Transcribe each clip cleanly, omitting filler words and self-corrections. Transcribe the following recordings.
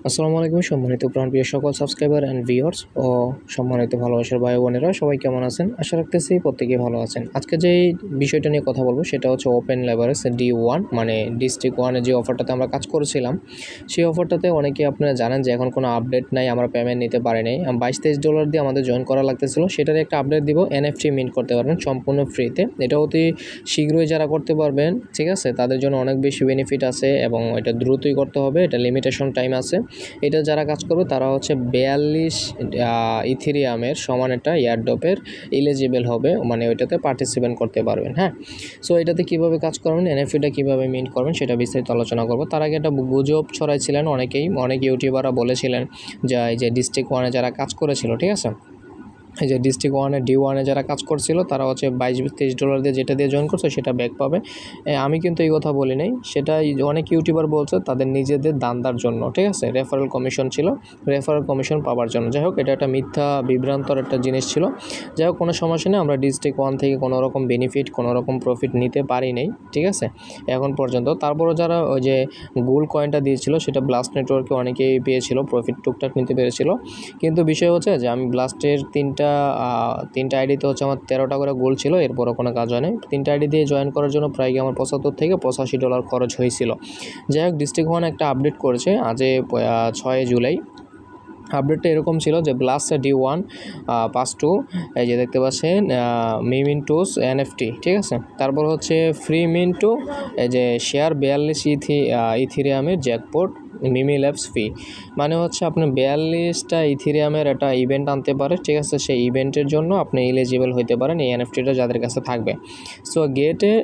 আসসালামু আলাইকুম সম্মানিত প্রাণপ্রিয় সকল সাবস্ক্রাইবার অ্যান্ড ভিউয়ার্স ও সম্মানিত ভালোবাসার ভাই বোনেরা সবাই কেমন আছেন? আশা রাখতেছি প্রত্যেকেই ভালো আছেন। আজকে যেই বিষয়টা নিয়ে কথা বলবো সেটা হচ্ছে ওপেন লেভারেজ D1 মানে ডিস্ট্রিক্ট 1 এর যে অফারটাতে আমরা কাজ করেছিলাম, সেই অফারটাতে অনেকেই আপনারা জানেন যে এখন কোনো আপডেট নাই, আমরা পেমেন্ট নিতে পারি নাই। $22-23 দিয়ে আমাদের জয়েন করা লাগতেছিল, সেটার একটা আপডেট দিব। NFT মিন্ট করতে পারবেন সম্পূর্ণ ফ্রিতে। এটা অতি শীঘ্রই যারা করতে পারবেন, ঠিক আছে, তাদের জন্য অনেক বেশি বেনিফিট আছে এবং এটা দ্রুতই করতে হবে। এটা লিমিটেশন টাইম আছে। এটা যারা কাজ করবে তারা হচ্ছে 42 ইথেরিয়ামের সমান একটা এয়ারড্রপের এলিজিবল হবে, মানে ওইটাতে পার্টিসিপেট করতে পারবেন। হ্যাঁ, সো এটাতে কীভাবে কাজ করবেন, এনএফটিটা কীভাবে মিন্ট করবেন সেটা বিস্তারিত আলোচনা করবো। তার আগে একটা গুজব ছড়াইছিলেন অনেক ইউটিউবাররা বলেছিলেন যে এই যে ডিস্ট্রিক্ট 1-এ যারা কাজ করেছিল, ঠিক আছে, এই যে ডিস্ট্রিক্ট 1-এ D1-এ যারা কাজ করছিল তারা হচ্ছে $22-23 দিয়ে যেটা দিয়ে জয়েন করছে সেটা ব্যাক পাবে। আমি কিন্তু এই কথা বলি নাই, সেটা অনেক ইউটিউবার বলছে তাদের নিজেদের দান্দার জন্য, ঠিক আছে, রেফারেল কমিশন ছিল, রেফারেল কমিশন পাওয়ার জন্য। যাই হোক, এটা একটা মিথ্যা বিভ্রান্তর একটা জিনিস ছিল। যাই হোক, কোনো সমস্যা নেই, আমরা ডিস্ট্রিক্ট 1 থেকে কোনো রকম বেনিফিট, কোনো রকম প্রফিট নিতে পারি নাই, ঠিক আছে, এখন পর্যন্ত। তারপরও যারা ওই যে গোল্ড কয়েনটা দিয়েছিল সেটা ব্লাস্ট নেটওয়ার্কে অনেকেই পেয়েছিল, প্রফিট টুকটাক নিতে পেরেছিল। কিন্তু বিষয় হচ্ছে যে আমি ব্লাস্টের তিনটা আইডিতে হচ্ছে আমার 13টা করে গোল ছিল, এরপরও কোনো কাজ হয় নাই। 3টা আইডি দিয়ে জয়েন করার জন্য প্রায় আমার $75 থেকে $85 খরচ হয়েছিল। যাই হোক, ডিস্ট্রিক্ট 1 একটা আপডেট করেছে আজ 6 জুলাই। আপডেটটা এরকম ছিল যে ব্লাস্ট D1 পাস টু, এই যে দেখতে পাচ্ছেন মিমিন্টোস NFT, ঠিক আছে। তারপর হচ্ছে ফ্রি মিন্টু, এই যে শেয়ার 42 ইথেরিয়ামের জ্যাকপট মিমি ল্যাবস ফি, মানে হচ্ছে আপনি 42টা ইথেরিয়ামের একটা ইভেন্ট আনতে পারে, ঠিক আছে, সেই ইভেন্টের জন্য আপনি এলিজিবল হইতে পারেন এই NFTটা যাদের কাছে থাকবে। So get a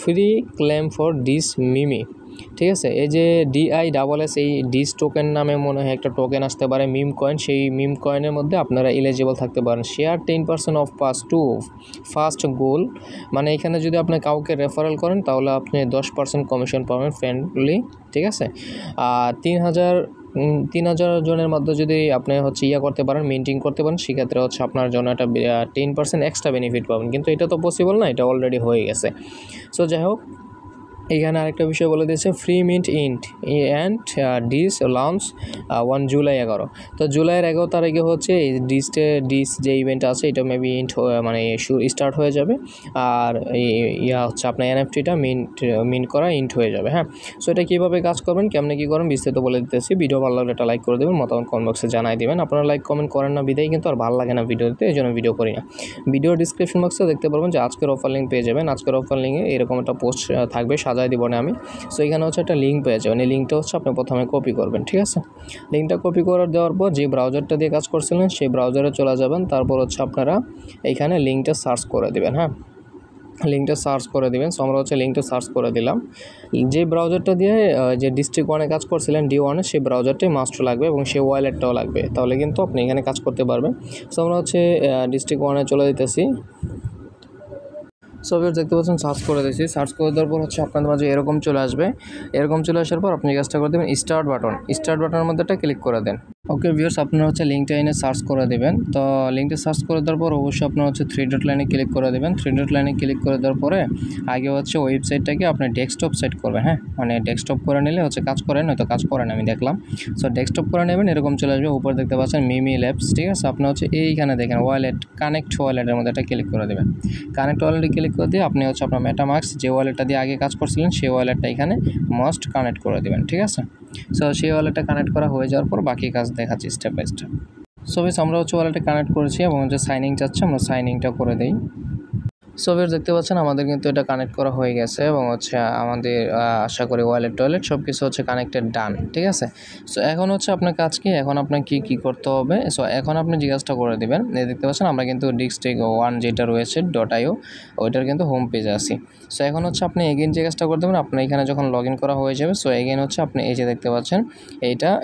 free claim for this মিমি, ঠিক আছে। এই যে DISS এই ডিস টোকেন নামে মনে হয় একটা টোকেন আসতে পারে, মিম কয়েন, সেই মিম কয়েনের মধ্যে আপনারা এলিজিবল থাকতে পারেন। Share 10% of pass to first goal, মানে এখানে যদি আপনি কাউকে রেফারেল করেন তাহলে আপনি 10% কমিশন পাবেন ফ্রেন্ডলি, ঠিক আছে। আর 3,000 জনের মধ্যে যদি আপনি হচ্ছে করতে পারেন, মিন্টিং করতে পারেন, সেক্ষেত্রে হচ্ছে আপনার জন্য একটা 10% এক্সট্রা বেনিফিট পাবেন। কিন্তু এটা তো পসিবল না, এটা অলরেডি হয়ে গেছে। সো যাই হোক, এখানে আরেকটা বিষয় বলে দিয়েছে ফ্রি মিন্ট অ্যান্ড ডিস লঞ্চ 1 জুলাই 11। তো জুলাইয়ের 11 তারিখে হচ্ছে এই ডিস যে ইভেন্ট আছে এটা মেবি মানে স্টার্ট হয়ে যাবে। আর হচ্ছে আপনার NFTটা মিন্ট করা হয়ে যাবে। হ্যাঁ, সো এটা কীভাবে কাজ করবেন, কেমনে কী করবেন বিস্তারিত বলে দিতেছি। ভিডিও ভালো লাগলে একটা লাইক করে দেবেন, মতামত কমেন্ট বক্সে জানাই দেবেন। আপনারা লাইক কমেন্ট করেন না বিদায় কিন্তু আর ভালো লাগে না ভিডিও দিতে, এই জন্য ভিডিও করি না। ভিডিও ডিসক্রিপশন বক্সে দেখতে পারবেন যে আজকের অফার লিঙ্ক পেয়ে যাবেন। আজকের অফার লিঙ্কে এরকম একটা পোস্ট থাকবে, সাজাই দিব না আমি। সো এখানে হচ্ছে একটা লিঙ্ক পেয়ে যাবেন, এই লিঙ্কটা হচ্ছে আপনি প্রথমে কপি করবেন, ঠিক আছে। লিঙ্কটা কপি করে দেওয়ার পর যে ব্রাউজারটা দিয়ে কাজ করছিলেন সেই ব্রাউজারে চলে যাবেন। তারপর হচ্ছে আপনারা এইখানে লিঙ্কটা সার্চ করে দেবেন। হ্যাঁ, লিঙ্কটা সার্চ করে দেবেন। সো আমরা হচ্ছে লিঙ্কটা সার্চ করে দিলাম। যে ব্রাউজারটা দিয়ে যে ডিস্ট্রিক্ট 1-এ কাজ করছিলেন D1-এ, সেই ব্রাউজারটাই মাস্ট লাগবে এবং সেই ওয়ালেটটাও লাগবে, তাহলে কিন্তু আপনি এখানে কাজ করতে পারবেন। সো আমরা হচ্ছে ডিস্ট্রিক্ট 1-এ চলে দিতেছি। সো ভিউয়ার্স দেখতে পাচ্ছেন সার্চ করে দিয়েছি। সার্চ করে দেওয়ার পর হচ্ছে আপনাদের মাঝে এরকম চলে আসবে। এরকম চলে আসার পর আপনি কাজটা করে দেবেন স্টার্ট বাটনের মধ্যে একটা ক্লিক করে দেন। ওকে ভিউয়ার্স, আপনারা হচ্ছে লিঙ্কটা এনে সার্চ করে দেবেন। তো লিঙ্কটা সার্চ করে দেওয়ার পর অবশ্যই আপনারা হচ্ছে 3 ডট লাইনে ক্লিক করে দেবেন। 3 ডট লাইনে ক্লিক করে দেওয়ার পরে আগে হচ্ছে ওয়েবসাইটটাকে আপনি ডেস্কটপ সেট করবেন। হ্যাঁ, মানে ডেস্কটপ করে নিলে হচ্ছে কাজ করেন, হয়তো কাজ করেন, আমি দেখলাম। সো ডেস্কটপ করে নেবেন, এরকম চলে আসবে। উপর দেখতে পাচ্ছেন মিমি ল্যাবস, ঠিক আছে। আপনি হচ্ছে এইখানে দেখেন ওয়ালেট, কানেক্ট ওয়ালেটের মধ্যে একটা ক্লিক করে দেবেন। কানেক্ট ওয়ালেটে ক্লিক করে দিয়ে আপনি হচ্ছে আপনার মেটামাস্ক যে ওয়ালেটটা দিয়ে আগে কাজ করছিলেন সেই ওয়ালেটটা এখানে মাস্ট কানেক্ট করে দেবেন, ঠিক আছে। সো সেই ওয়ালেটটা কানেক্ট করা হয়ে যাওয়ার পর বাকি কাজ দেখাচ্ছি স্টেপ বাই স্টেপ। সো বেশ, আমরা হচ্ছে ওয়ালেটে কানেক্ট করেছি এবং যে সাইনিং চাচ্ছে আমরা সাইনিংটা করে দিই। সো ভিউয়ার্স দেখতে পাচ্ছেন আমাদের কিন্তু এটা কানেক্ট করা হয়ে গেছে এবং হচ্ছে আমাদের আশা করি ওয়ালেট সব কিছু হচ্ছে কানেক্টেড ডান, ঠিক আছে। সো এখন হচ্ছে আপনার কাজ কি, এখন আপনার কি করতে হবে। সো এখন আপনি জিজ্ঞাসা করে দেবেন, দেখতে পাচ্ছেন আমরা কিন্তু ডিস্ট্রিক্ট 1 যেটা রয়েছে .io ওইটার কিন্তু হোম পেজে আছি। সো এখন হচ্ছে আপনি এগেইন জিজ্ঞাসা করে দেবেন, আপনার এখানে যখন লগ ইন করা হয়ে যাবে। সো এগেইন হচ্ছে আপনি এই যে দেখতে পাচ্ছেন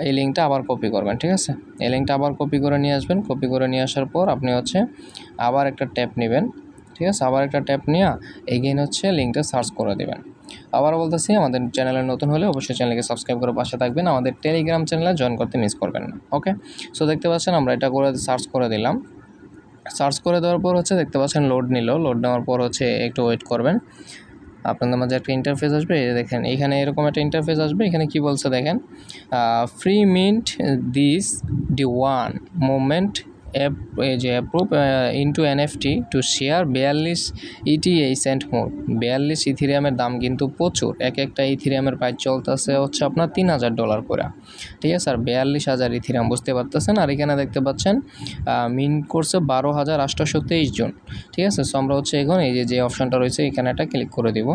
এই লিঙ্কটা আবার কপি করবেন, ঠিক আছে। এই লিঙ্কটা আবার কপি করে নিয়ে আসবেন। কপি করে নিয়ে আসার পর আপনি হচ্ছে আবার একটা ট্যাপ নেবেন, ঠিক আছে। আবার একটা ট্যাপ নিয়ে এগেইন হচ্ছে লিঙ্কটা সার্চ করে দেবেন। আবার বলতেছি, আমাদের চ্যানেলে নতুন হলে অবশ্যই চ্যানেলকে সাবস্ক্রাইব করে পাশে থাকবেন। আমাদের টেলিগ্রাম চ্যানেলে জয়েন করতে মিস করবেন না। ওকে, সো দেখতে পাচ্ছেন আমরা এটা করে সার্চ করে দিলাম। সার্চ করে দেওয়ার পর হচ্ছে দেখতে পাচ্ছেন লোড নেওয়ার পর হচ্ছে একটু ওয়েট করবেন। আপনাদের মাঝে একটা ইন্টারফেস আসবে, দেখেন এখানে এরকম একটা ইন্টারফেস আসবে। এখানে কি বলছে দেখেন, free mint this D1 movement approve into NFT to share 42 ETH sent more. 42 ইথিরিয়ামের দাম কিন্তু প্রচুর, একটা ইথিরিয়ামের প্রাইস চলতেছে হচ্ছে আপনার $3000 করে, ঠিক আছে। আর 42,000 ইথিরিয়াম, বুঝতে পারতেছেন। আর এখানে দেখতে পাচ্ছেন মিন্ট করছে 12,823 জন, ঠিক আছে। সো আমরা হচ্ছে এখন এই যে অপশনটা রয়েছে এখানে একটা ক্লিক করে দিব।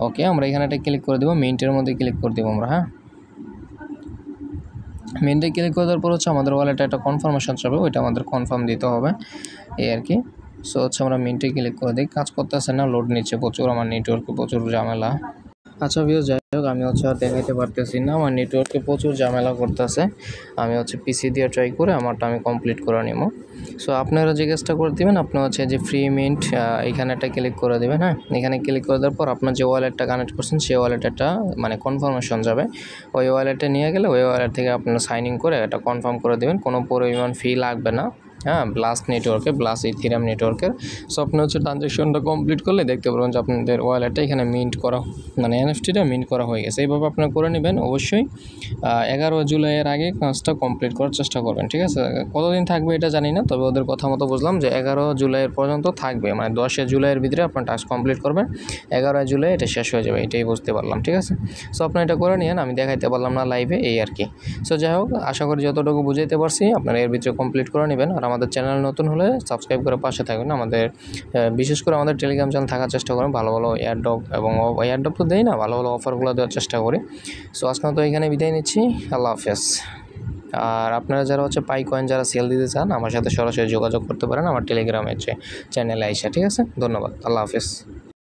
ওকে, আমরা এখানে একটা ক্লিক করে দেবো, মিন্টের মধ্যে ক্লিক করে দেবো আমরা। হ্যাঁ, মিন্টে ক্লিক করার পর হচ্ছে আমাদের ওয়ালেটে একটা কনফার্মেশন যাবে, ওইটা আমাদের কনফার্ম দিতে হবে এই আর কি। সো হচ্ছে আমরা মিন্টে ক্লিক করে দিই, কাজ করতেছে না, লোড নিচ্ছে প্রচুর, আমার নেটওয়ার্কে প্রচুর ঝামেলা। আচ্ছা ভিউ, যাই হোক, আমি হচ্ছে আর দেখাইতে পারতেছি না, আমার নেটওয়ার্কে প্রচুর ঝামেলা করতেছে। আমি হচ্ছে পিসি দিয়ে ট্রাই করে আমারটা আমি কমপ্লিট করে নিব। সো আপনারা যে কাজটা করে দেবেন, আপনি হচ্ছে যে ফ্রি মিন্ট এখানে একটা ক্লিক করে দেবেন। হ্যাঁ, এখানে ক্লিক করে দেওয়ার পর আপনার যে ওয়ালেটটা কানেক্ট করছেন সেই ওয়ালেটটা মানে কনফার্মেশন যাবে, ওই ওয়ালেটে নিয়ে গেলে ওই ওয়ালেট থেকে আপনারা সাইন ইন করে এটা কনফার্ম করে দেবেন, কোনো পরিমাণ ফি লাগবে না। হ্যাঁ, ব্লাস্ট নেটওয়ার্কে, ব্লাস্ট ইথিরিয়াম নেটওয়ার্কের। সো আপনি হচ্ছে ট্রানজ্যাকশনটা কমপ্লিট করলে দেখতে পারবেন যে আপনাদের ওয়ালেটটা এখানে মিন্ট করা, মানে এনএফটিটা মিন্ট করা হয়ে গেছে। এইভাবে আপনারা করে নেবেন। অবশ্যই 11 জুলাইয়ের আগে কাজটা কমপ্লিট করার চেষ্টা করবেন, ঠিক আছে। কতদিন থাকবে এটা জানি না, তবে ওদের কথা মতো বুঝলাম যে 11 জুলাইয়ের পর্যন্ত থাকবে, মানে 10 জুলাইয়ের ভিতরে আপনার টাস্ক কমপ্লিট করবেন, 11 জুলাই এটা শেষ হয়ে যাবে, এটাই বুঝতে পারলাম, ঠিক আছে। সো আপনি এটা করে নিন, আমি দেখাইতে পারলাম না লাইভে, এই আর কি। সো যাই হোক, আশা করি যতটুকু বুঝাইতে পারছি আপনারা এর ভিতরে কমপ্লিট করে নেবেন। আর আমাদের চ্যানেল নতুন হলে সাবস্ক্রাইব করে পাশে থাকবেন। আমাদের বিশেষ করে আমাদের টেলিগ্রাম চ্যানেল থাকার চেষ্টা করেন, ভালো ভালো এয়ারড্রপ, এবং এয়ারড্রপ তো দেই না, ভালো ভালো অফারগুলো দেওয়ার চেষ্টা করি। সো আজকে তো এখানে বিদায় নিচ্ছি, আল্লাহ হাফেজ। আর আপনারা যারা হচ্ছে পাই কয়েন যারা সেল দিতে চান, আমার সাথে সরাসরি যোগাযোগ করতে পারেন আমার টেলিগ্রামের চ্যানেলে আইসা, ঠিক আছে। ধন্যবাদ, আল্লাহ হাফেজ।